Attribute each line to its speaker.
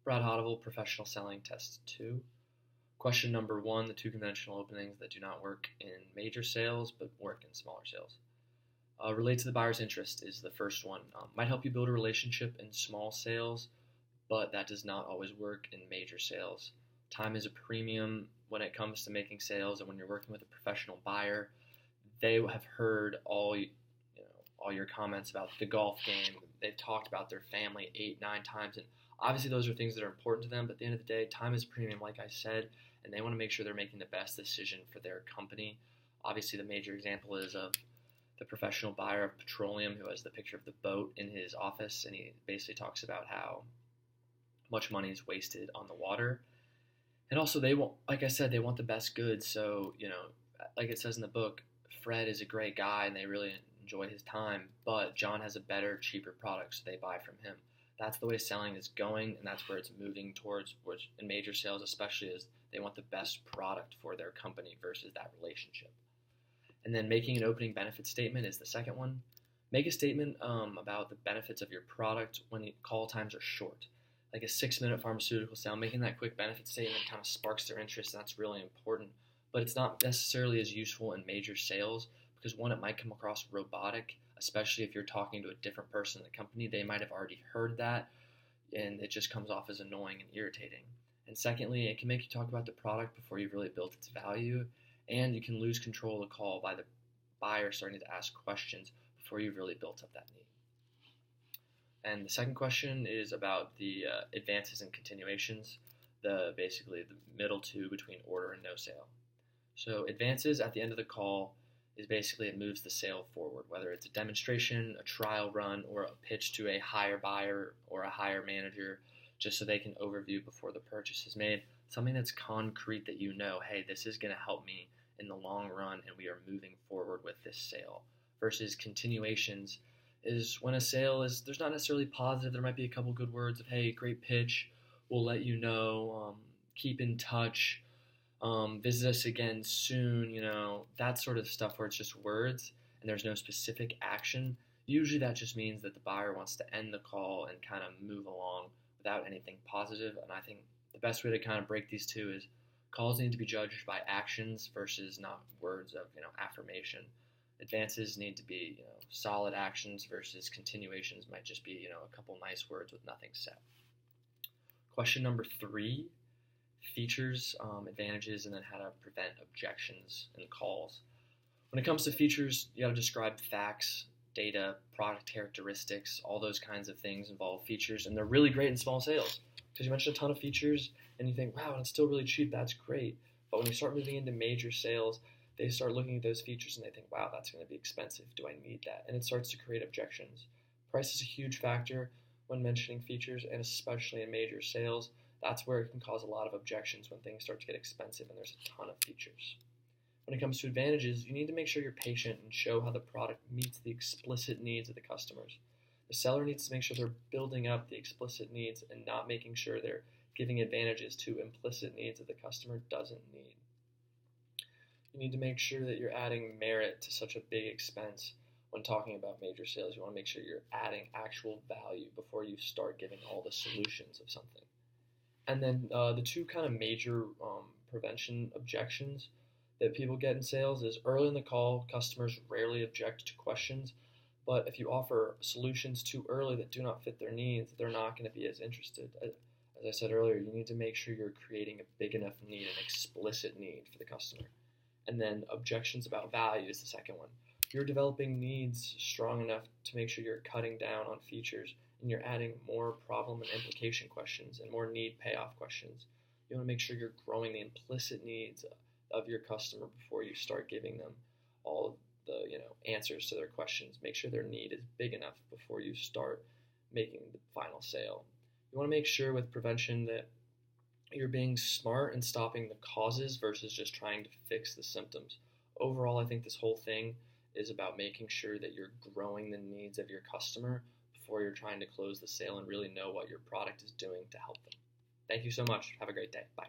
Speaker 1: Brad Hodoval, Professional Selling Test 2. Question number 1, the 2 conventional openings that do not work in major sales but work in smaller sales. Relate to the buyer's interest is the first one. Might help you build a relationship in small sales, but that does not always work in major sales. Time is a premium when it comes to making sales, and when you're working with a professional buyer, they have heard all your comments about the golf game. They've talked about their family 8, 9 times, and obviously those are things that are important to them, but at the end of the day, time is premium, like I said, and they want to make sure they're making the best decision for their company. Obviously, the major example is of the professional buyer of petroleum who has the picture of the boat in his office, and he basically talks about how much money is wasted on the water. And also, they want, like I said, they want the best goods. So, like it says in the book, Fred is a great guy, and they really enjoy his time, but John has a better, cheaper product, so they buy from him. That's the way selling is going, and that's where it's moving towards, which in major sales especially is they want the best product for their company versus that relationship. And then making an opening benefit statement is the second one. Make a statement about the benefits of your product when the call times are short. Like a 6-minute pharmaceutical sale, making that quick benefit statement kind of sparks their interest, and that's really important. But it's not necessarily as useful in major sales because, one, it might come across robotic, especially if you're talking to a different person in the company. They might have already heard that, and it just comes off as annoying and irritating. And secondly, it can make you talk about the product before you've really built its value, and you can lose control of the call by the buyer starting to ask questions before you've really built up that need. And the second question is about the advances and continuations, basically the middle two between order and no sale. So advances at the end of the call is basically it moves the sale forward, whether it's a demonstration, a trial run, or a pitch to a higher buyer or a higher manager, just so they can overview before the purchase is made. Something that's concrete that hey, this is going to help me in the long run, and we are moving forward with this sale. Versus continuations is when a sale is, there's not necessarily positive. There might be a couple good words of, hey, great pitch, we'll let you know, keep in touch, visit us again soon, that sort of stuff where it's just words and there's no specific action. Usually that just means that the buyer wants to end the call and kind of move along without anything positive. And I think the best way to kind of break these two is calls need to be judged by actions versus not words of, affirmation. Advances need to be, solid actions versus continuations might just be, a couple nice words with nothing said. Question number 3, features, advantages, and then how to prevent objections in calls. When it comes to features, you got to describe facts, data, product characteristics, all those kinds of things involve features, and they're really great in small sales because you mentioned a ton of features and you think, wow, it's still really cheap, that's great. But when you start moving into major sales, they start looking at those features and they think, wow, that's going to be expensive. Do I need that? And it starts to create objections. Price is a huge factor when mentioning features, and especially in major sales. That's where it can cause a lot of objections when things start to get expensive and there's a ton of features. When it comes to advantages, you need to make sure you're patient and show how the product meets the explicit needs of the customers. The seller needs to make sure they're building up the explicit needs and not making sure they're giving advantages to implicit needs that the customer doesn't need. You need to make sure that you're adding merit to such a big expense when talking about major sales. You want to make sure you're adding actual value before you start giving all the solutions of something. And then the 2 kind of major prevention objections that people get in sales is early in the call, customers rarely object to questions, but if you offer solutions too early that do not fit their needs, they're not going to be as interested. As I said earlier, you need to make sure you're creating a big enough need, an explicit need for the customer. And then objections about value is the second one. You're developing needs strong enough to make sure you're cutting down on features and you're adding more problem and implication questions and more need payoff questions. You want to make sure you're growing the implicit needs of your customer before you start giving them all of the answers to their questions. Make sure their need is big enough before you start making the final sale. You want to make sure with prevention that you're being smart and stopping the causes versus just trying to fix the symptoms. Overall, I think this whole thing is about making sure that you're growing the needs of your customer before you're trying to close the sale and really know what your product is doing to help them. Thank you so much. Have a great day. Bye.